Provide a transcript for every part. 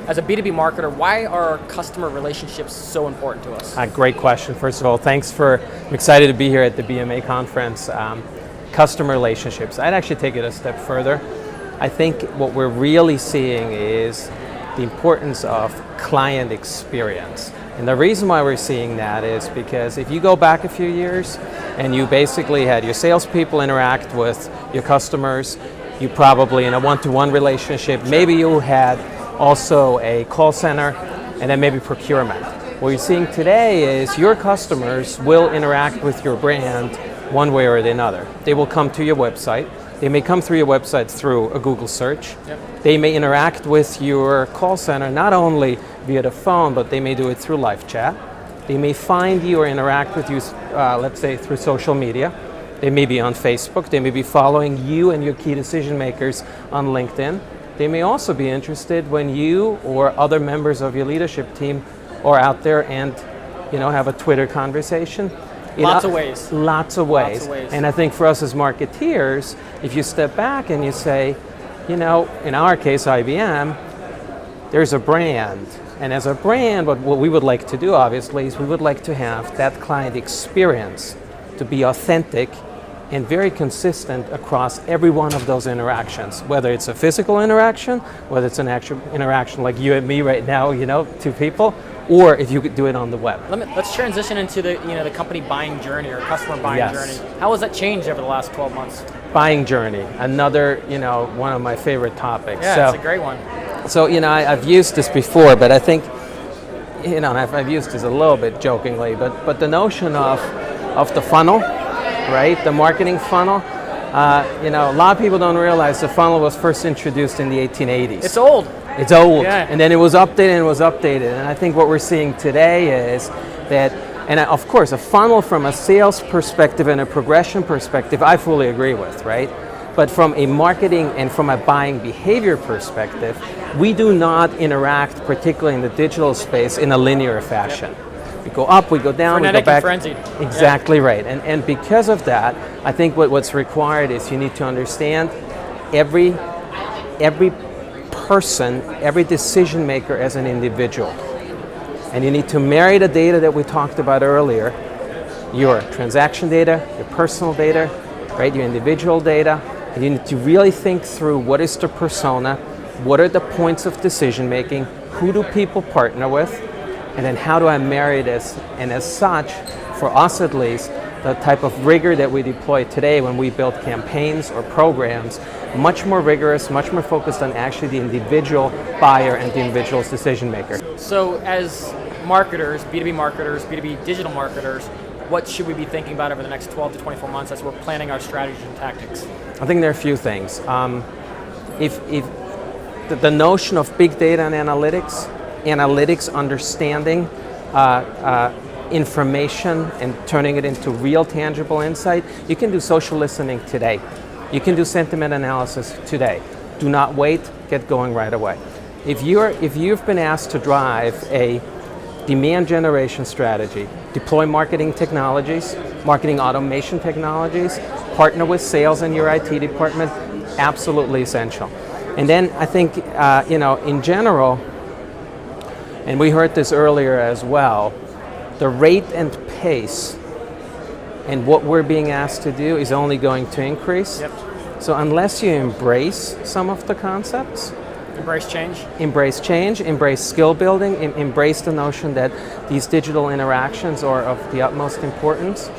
as a B2B marketer, why are customer relationships so important to us? Great question. First of all, I'm excited to be here at the BMA conference. Customer relationships. I'd actually take it a step further. I think what we're really seeing is the importance of client experience. And the reason why we're seeing that is because if you go back a few years and you basically had your salespeople interact with your customers, you probably in a one-to-one relationship, maybe you had also a call center and then maybe procurement. What you're seeing today is your customers will interact with your brand one way or another. They will come to your website. They may come through your website through a Google search. Yep. They may interact with your call center not only via the phone, but they may do it through live chat. They may find you or interact with you, let's say, through social media. They may be on Facebook. They may be following you and your key decision makers on LinkedIn. They may also be interested when you or other members of your leadership team are out there and have a Twitter conversation. Lots of ways. Lots of ways. And I think for us as marketeers, if you step back and you say, in our case, IBM, there's a brand. And as a brand, what we would like to do, obviously, is we would like to have that client experience to be authentic and very consistent across every one of those interactions, whether it's a physical interaction, whether it's an actual interaction like you and me right now, two people, or if you could do it on the web. Let's transition into the company buying journey or customer buying journey. How has that changed over the last 12 months? Buying journey, another one of my favorite topics. Yeah, it's a great one. So I've used this before, but I think I've used this a little bit jokingly, but the notion of the funnel, right? The marketing funnel. A lot of people don't realize the funnel was first introduced in the 1880s. It's old. It's old, yeah. And then it was updated and I think what we're seeing today is that, and of course a funnel from a sales perspective and a progression perspective, I fully agree with, right? But from a marketing and from a buying behavior perspective, we do not interact, particularly in the digital space, in a linear fashion. We go up, we go down, Frenetic we go back. And frenzied. Exactly right. And because of that, I think what's required is you need to understand every person, every decision maker as an individual. And you need to marry the data that we talked about earlier, your transaction data, your personal data, right, your individual data, and you need to really think through what is the persona, what are the points of decision making, who do people partner with, and then how do I marry this? And as such, for us at least, the type of rigor that we deploy today when we build campaigns or programs, much more rigorous, much more focused on actually the individual buyer and the individual's decision maker. So as marketers, B2B marketers, B2B digital marketers, what should we be thinking about over the next 12 to 24 months as we're planning our strategies and tactics? I think there are a few things. If the notion of big data and analytics understanding information and turning it into real tangible insight, you can do social listening today. You can do sentiment analysis today. Do not wait, get going right away. If you've been asked to drive a demand generation strategy, deploy marketing technologies, marketing automation technologies, partner with sales and your IT department, absolutely essential. And then I think, in general, and we heard this earlier as well, the rate and pace and what we're being asked to do is only going to increase. Yep. So unless you embrace some of the concepts, embrace change, embrace skill building, embrace the notion that these digital interactions are of the utmost importance,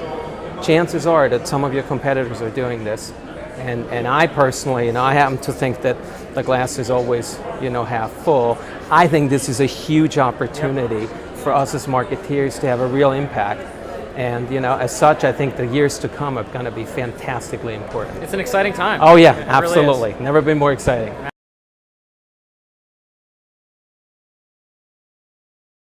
chances are that some of your competitors are doing this. And I personally, I happen to think that the glass is always, half full. I think this is a huge opportunity for us as marketeers to have a real impact. And as such, I think the years to come are going to be fantastically important. It's an exciting time. Oh yeah, It absolutely. Really Never been more exciting.